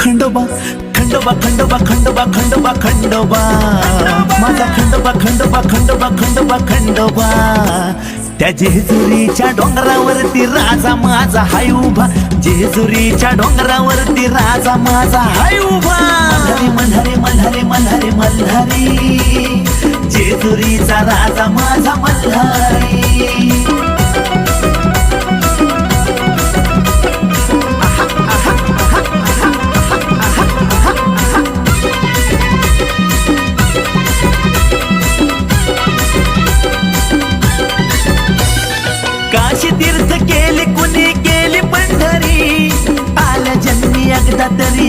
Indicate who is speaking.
Speaker 1: खंडोबा खंडोबा खंडोबा खंडोबा खंडोबा खंडोबा माझा खंडोबा खंडोबा खंडोबा खंडोबा खंडोबा त्या जेजुरीच्या डोंगरावरती राजा माझा हाय उभा जेजुरीच्या डोंगरावरती राजा माझा हाय उभा मल्हारी मल्हारी मल्हारी मल्हारी जेजुरीचा राजा माझा मल्हारी